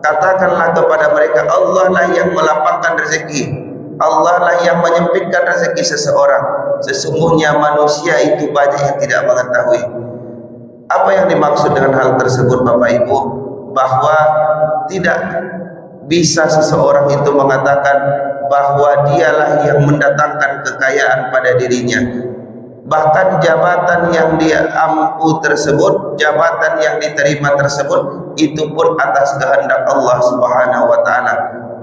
Katakanlah kepada mereka, Allah lah yang melapangkan rezeki, Allah lah yang menyempitkan rezeki seseorang. Sesungguhnya manusia itu banyak yang tidak mengetahui. Apa yang dimaksud dengan hal tersebut Bapak Ibu? Bahwa tidak bisa seseorang itu mengatakan bahwa dialah yang mendatangkan kekayaan pada dirinya. Bahkan jabatan yang dia ampu tersebut, jabatan yang diterima tersebut, itu pun atas kehendak Allah Subhanahu wa Ta'ala.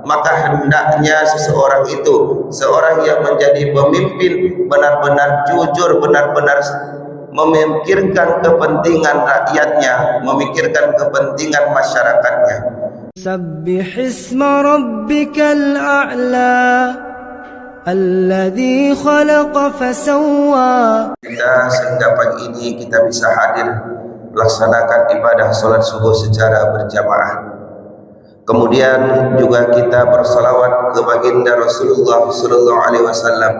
Maka hendaknya seseorang itu, seorang yang menjadi pemimpin, benar-benar jujur, benar-benar memikirkan kepentingan rakyatnya, memikirkan kepentingan masyarakatnya. Sabbihisma rabbikal a'la alladzi khalaqa fasawwa. Sehingga pagi ini kita bisa hadir melaksanakan ibadah salat subuh secara berjamaah. Kemudian juga kita bersalawat ke baginda Rasulullah sallallahu alaihi wasallam.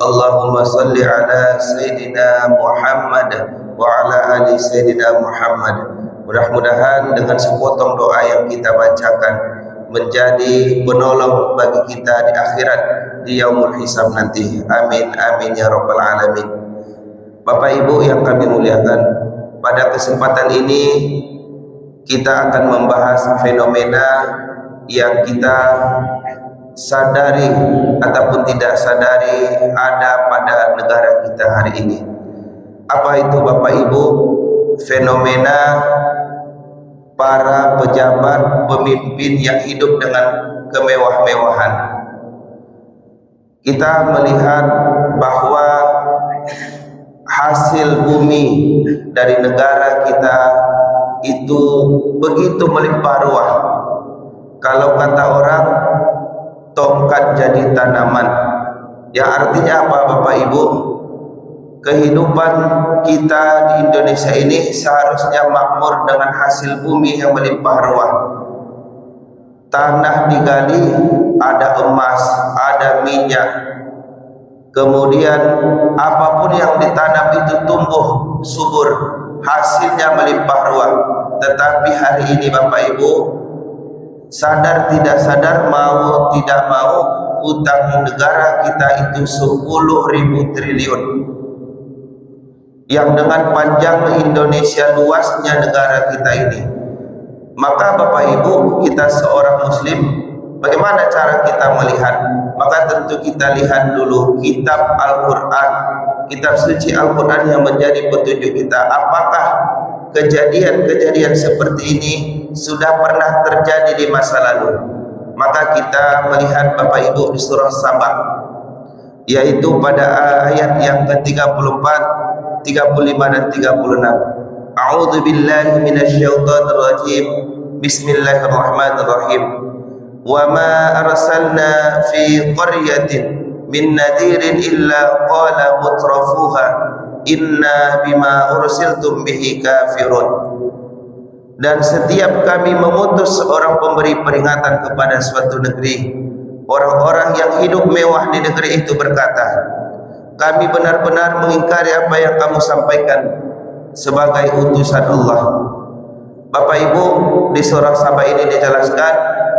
Allahumma salli ala sayyidina Muhammad wa ala ali sayyidina Muhammad. Mudah-mudahan dengan sepotong doa yang kita bacakan menjadi penolong bagi kita di akhirat, di yaumul hisab nanti. Amin amin ya rabbal alamin. Bapak Ibu yang kami muliakan, pada kesempatan ini kita akan membahas fenomena yang kita sadari ataupun tidak sadari ada pada negara kita hari ini. Apa itu Bapak Ibu? Fenomena para pejabat pemimpin yang hidup dengan kemewah-mewahan. Kita melihat bahwa hasil bumi dari negara kita itu begitu melimpah ruah. Kalau kata orang, tongkat jadi tanaman. Yang artinya apa Bapak Ibu? Kehidupan kita di Indonesia ini seharusnya makmur dengan hasil bumi yang melimpah ruah. Tanah digali, ada emas, ada minyak. Kemudian apapun yang ditanam itu tumbuh subur, hasilnya melimpah ruah. Tetapi hari ini Bapak Ibu, sadar tidak sadar, mau tidak mau, utang negara kita itu 10.000 triliun. Yang dengan panjang Indonesia luasnya negara kita ini. Maka Bapak Ibu, kita seorang muslim, bagaimana cara kita melihat? Maka tentu kita lihat dulu kitab Al-Quran, kitab suci Al-Quran yang menjadi petunjuk kita. Apakah kejadian-kejadian seperti ini sudah pernah terjadi di masa lalu? Maka kita melihat Bapak Ibu di surah Sabah, yaitu pada ayat yang ke-34, 35 dan 36. A'udzu billahi minasyaitonir rajim. Bismillahirrahmanirrahim. Wa ma arsalna fi qaryatin min nadhirin illa qala mutrafuha inna bima ursiltum bihi kafirun. Dan setiap kami mengutus seorang pemberi peringatan kepada suatu negeri, orang-orang yang hidup mewah di negeri itu berkata, kami benar-benar mengingkari apa yang kamu sampaikan sebagai utusan Allah. Bapak Ibu, di surah Sabah ini dijelaskan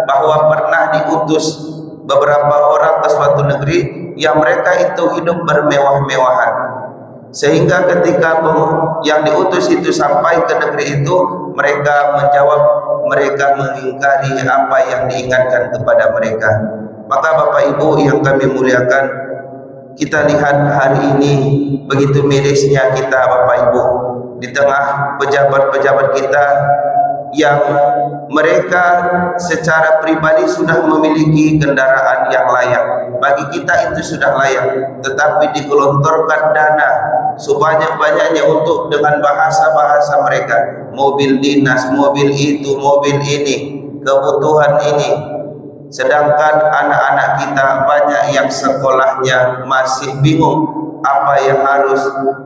bahwa pernah diutus beberapa orang ke suatu negeri yang mereka itu hidup bermewah-mewahan. Sehingga ketika yang diutus itu sampai ke negeri itu, mereka menjawab, mereka mengingkari apa yang diingatkan kepada mereka. Maka Bapak Ibu yang kami muliakan, kita lihat hari ini begitu mirisnya kita Bapak Ibu, di tengah pejabat-pejabat kita yang mereka secara pribadi sudah memiliki kendaraan yang layak. Bagi kita itu sudah layak, tetapi digelontorkan dana sebanyak-banyaknya untuk dengan bahasa-bahasa mereka, mobil dinas, mobil itu, mobil ini, kebutuhan ini. Sedangkan anak-anak kita banyak yang sekolahnya masih bingung apa yang harus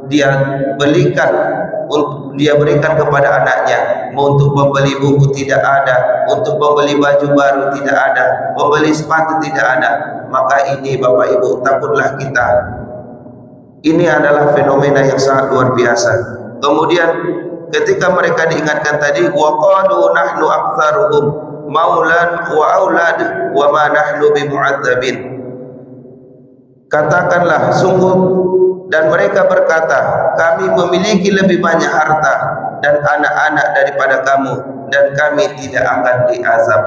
dia belikan, untuk dia berikan kepada anaknya. Untuk membeli buku tidak ada, untuk membeli baju baru tidak ada, membeli sepatu tidak ada. Maka ini Bapak Ibu, takutlah kita. Ini adalah fenomena yang sangat luar biasa. Kemudian ketika mereka diingatkan tadi, wa qalu nahnu aktsaruhum maulan wa aulad wa ma nahnu bimu'adzabin. Katakanlah, sungguh, dan mereka berkata, kami memiliki lebih banyak harta dan anak-anak daripada kamu, dan kami tidak akan diazab.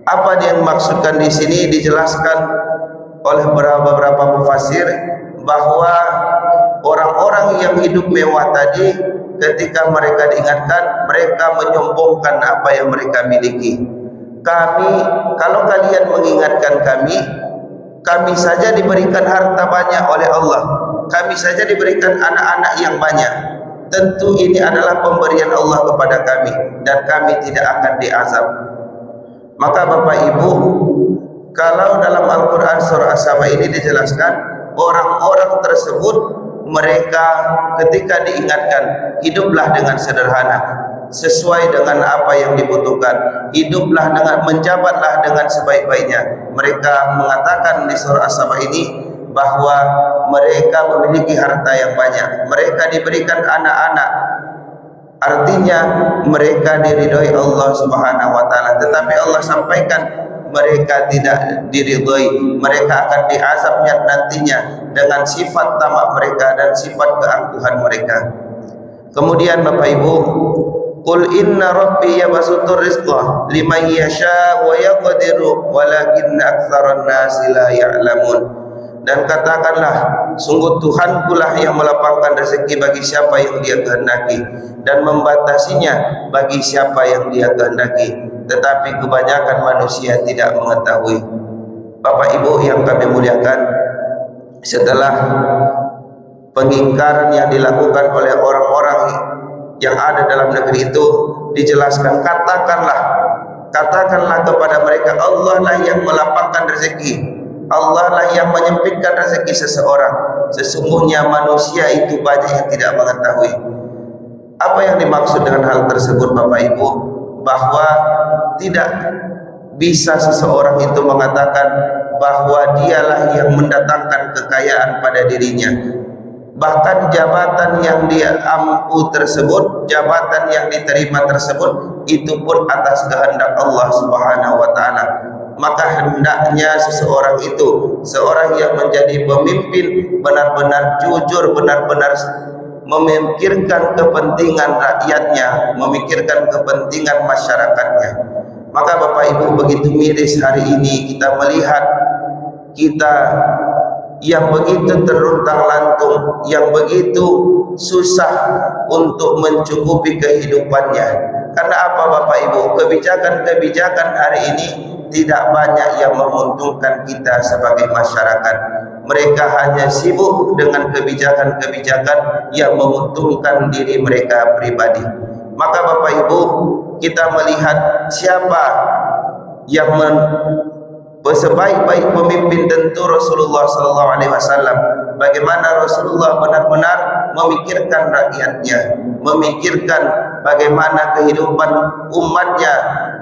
Apa yang dimaksudkan di sini dijelaskan oleh beberapa mufassir bahwa orang-orang yang hidup mewah tadi, ketika mereka diingatkan, mereka menyombongkan apa yang mereka miliki. Kami, kalau kalian mengingatkan kami saja diberikan harta banyak oleh Allah, kami saja diberikan anak-anak yang banyak. Tentu ini adalah pemberian Allah kepada kami, dan kami tidak akan diazab. Maka Bapak Ibu, kalau dalam Al-Quran surah As-Saba ini dijelaskan, orang-orang tersebut mereka ketika diingatkan, hiduplah dengan sederhana, sesuai dengan apa yang dibutuhkan, hiduplah dengan, menjabatlah dengan sebaik-baiknya. Mereka mengatakan di surah As-Saba ini bahwa mereka memiliki harta yang banyak, mereka diberikan anak-anak, artinya mereka diridhoi Allah Subhanahu wa taala. Tetapi Allah sampaikan mereka tidak diridhoi, mereka akan diazabnya nantinya dengan sifat tamak mereka dan sifat keangkuhan mereka. Kemudian Bapak Ibu, qul inna rabbi yabsutur rizqa liman yasha wa yaqdiru walakinna aktsaran nasi la ya'lamun. Dan katakanlah, sungguh Tuhanku lah yang melapangkan rezeki bagi siapa yang Dia kehendaki, dan membatasinya bagi siapa yang Dia kehendaki, tetapi kebanyakan manusia tidak mengetahui. Bapak Ibu yang kami muliakan, setelah pengingkaran yang dilakukan oleh orang-orang yang ada dalam negeri itu dijelaskan, katakanlah kepada mereka, Allah lah yang melapangkan rezeki, Allah lah yang menyempitkan rezeki seseorang. Sesungguhnya manusia itu banyak yang tidak mengetahui. Apa yang dimaksud dengan hal tersebut Bapak Ibu? Bahwa tidak bisa seseorang itu mengatakan bahwa dialah yang mendatangkan kekayaan pada dirinya. Bahkan jabatan yang dia ampu tersebut, jabatan yang diterima tersebut, itu pun atas kehendak Allah Subhanahu wa taala. Maka hendaknya seseorang itu, seorang yang menjadi pemimpin, benar-benar jujur, benar-benar memikirkan kepentingan rakyatnya, memikirkan kepentingan masyarakatnya. Maka Bapak Ibu, begitu miris hari ini kita melihat kita yang begitu teruntang-lantung, yang begitu susah untuk mencukupi kehidupannya. Karena apa Bapak Ibu? Kebijakan-kebijakan hari ini tidak banyak yang menguntungkan kita sebagai masyarakat. Mereka hanya sibuk dengan kebijakan-kebijakan yang menguntungkan diri mereka pribadi. Maka Bapak Ibu, kita melihat siapa yang sebaik-baik pemimpin, tentu Rasulullah SAW. Bagaimana Rasulullah benar-benar memikirkan rakyatnya, memikirkan bagaimana kehidupan umatnya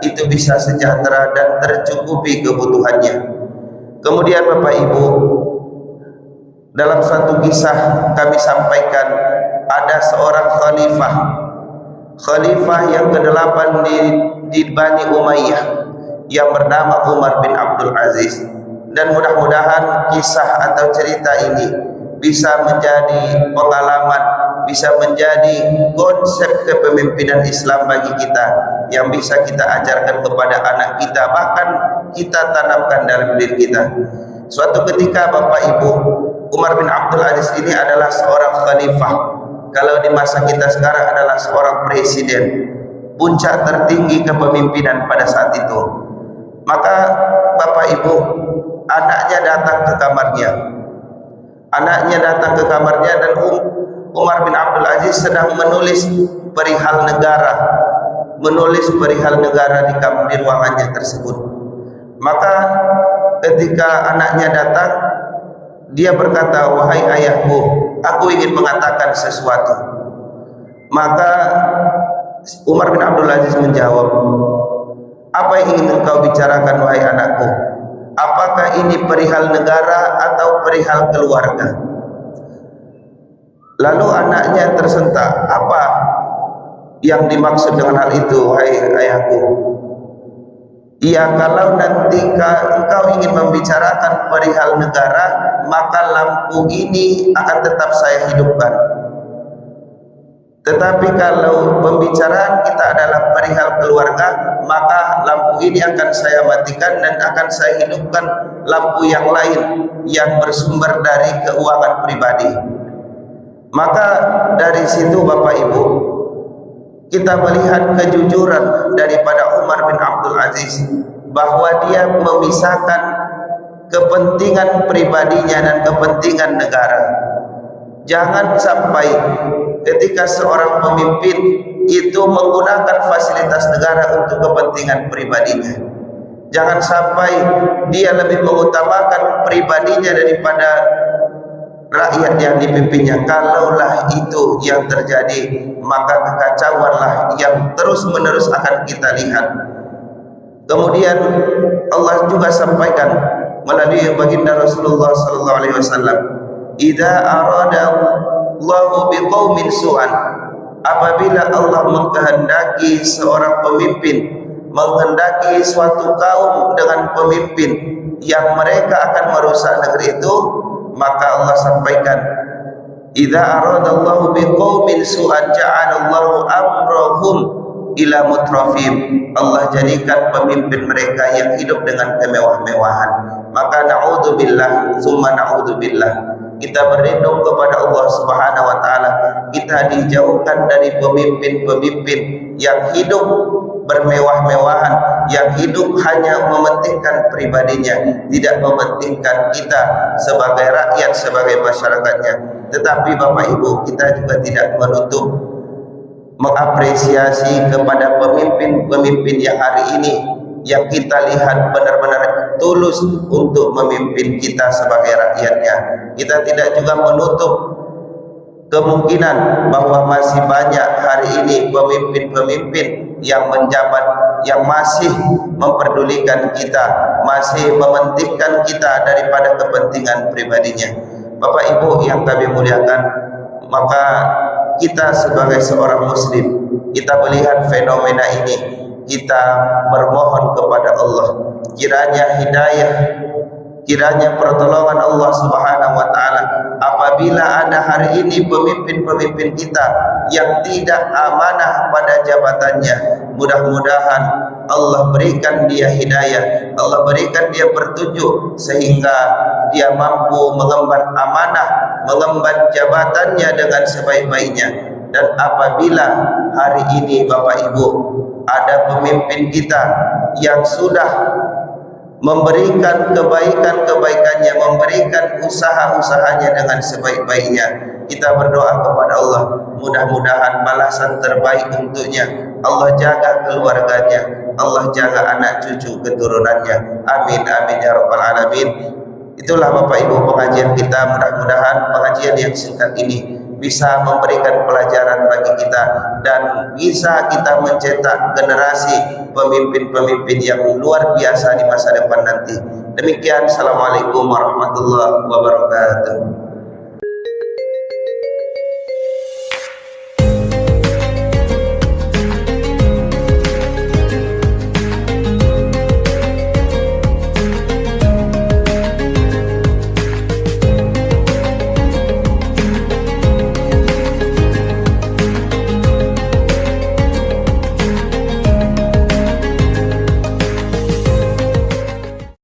itu bisa sejahtera dan tercukupi kebutuhannya. Kemudian Bapak Ibu, dalam satu kisah kami sampaikan, ada seorang khalifah yang ke-8 di Bani Umayyah yang bernama Umar bin Abdul Aziz. Dan mudah-mudahan kisah atau cerita ini bisa menjadi pengalaman, bisa menjadi konsep kepemimpinan Islam bagi kita, yang bisa kita ajarkan kepada anak kita, bahkan kita tanamkan dalam diri kita. Suatu ketika Bapak Ibu, Umar bin Abdul Aziz ini adalah seorang khalifah. Kalau di masa kita sekarang adalah seorang presiden, puncak tertinggi kepemimpinan pada saat itu. Maka Bapak Ibu, anaknya datang ke kamarnya, dan Umar bin Abdul Aziz sedang menulis perihal negara di ruangannya tersebut. Maka ketika anaknya datang, dia berkata, wahai ayahku, aku ingin mengatakan sesuatu. Maka Umar bin Abdul Aziz menjawab, apa yang ingin engkau bicarakan wahai anakku? Apakah ini perihal negara atau perihal keluarga? Lalu anaknya tersentak, apa yang dimaksud dengan hal itu, hai ayahku, ya kalau nanti engkau ingin membicarakan perihal negara, maka lampu ini akan tetap saya hidupkan. Tetapi kalau pembicaraan kita adalah perihal keluarga, maka lampu ini akan saya matikan dan akan saya hidupkan lampu yang lain yang bersumber dari keuangan pribadi. Maka dari situ Bapak Ibu, kita melihat kejujuran daripada Umar bin Abdul Aziz, bahwa dia memisahkan kepentingan pribadinya dan kepentingan negara. Jangan sampai ketika seorang pemimpin itu menggunakan fasilitas negara untuk kepentingan pribadinya. Jangan sampai dia lebih mengutamakan pribadinya daripada rakyat yang dipimpinnya. Kalaulah itu yang terjadi, maka kekacauanlah yang terus-menerus akan kita lihat. Kemudian Allah juga sampaikan melalui baginda Rasulullah sallallahu alaihi wasallam, "Idza arada Allahu biqaumin su'an," apabila Allah mengkehendaki seorang pemimpin, menghendaki suatu kaum dengan pemimpin yang mereka akan merusak negeri itu, maka Allah sampaikan, "Idza arada Allahu biqaumin su'an ja'alallahu amrahum ila mutrafim." Allah jadikan pemimpin mereka yang hidup dengan kemewah-mewahan. Maka na'udzubillah summa na'udzubillah, kita berlindung kepada Allah Subhanahu wa taala, kita dijauhkan dari pemimpin-pemimpin yang hidup bermewah-mewahan, yang hidup hanya mementingkan pribadinya, tidak mementingkan kita sebagai rakyat, sebagai masyarakatnya. Tetapi Bapak Ibu, kita juga tidak menutup mengapresiasi kepada pemimpin-pemimpin yang hari ini yang kita lihat benar-benar tulus untuk memimpin kita sebagai rakyatnya. Kita tidak juga menutup kemungkinan bahwa masih banyak hari ini pemimpin-pemimpin yang menjabat yang masih memperdulikan kita, masih mementingkan kita daripada kepentingan pribadinya. Bapak Ibu yang kami muliakan, maka kita sebagai seorang muslim, kita melihat fenomena ini, kita bermohon kepada Allah kiranya hidayah, kiranya pertolongan Allah Subhanahu wa taala apabila ada hari ini pemimpin-pemimpin kita yang tidak amanah pada jabatannya. Mudah-mudahan Allah berikan dia hidayah, Allah berikan dia petunjuk sehingga dia mampu mengemban amanah, mengemban jabatannya dengan sebaik-baiknya. Dan apabila hari ini Bapak Ibu ada pemimpin kita yang sudah memberikan kebaikan-kebaikannya, memberikan usaha-usahanya dengan sebaik-baiknya, kita berdoa kepada Allah, mudah-mudahan balasan terbaik untuknya. Allah jaga keluarganya, Allah jaga anak cucu keturunannya. Amin amin ya rabbal alamin. Itulah Bapak Ibu pengajian kita. Mudah-mudahan pengajian yang singkat ini bisa memberikan pelajaran bagi kita dan bisa kita mencetak generasi pemimpin-pemimpin yang luar biasa di masa depan nanti. Demikian, assalamualaikum warahmatullahi wabarakatuh.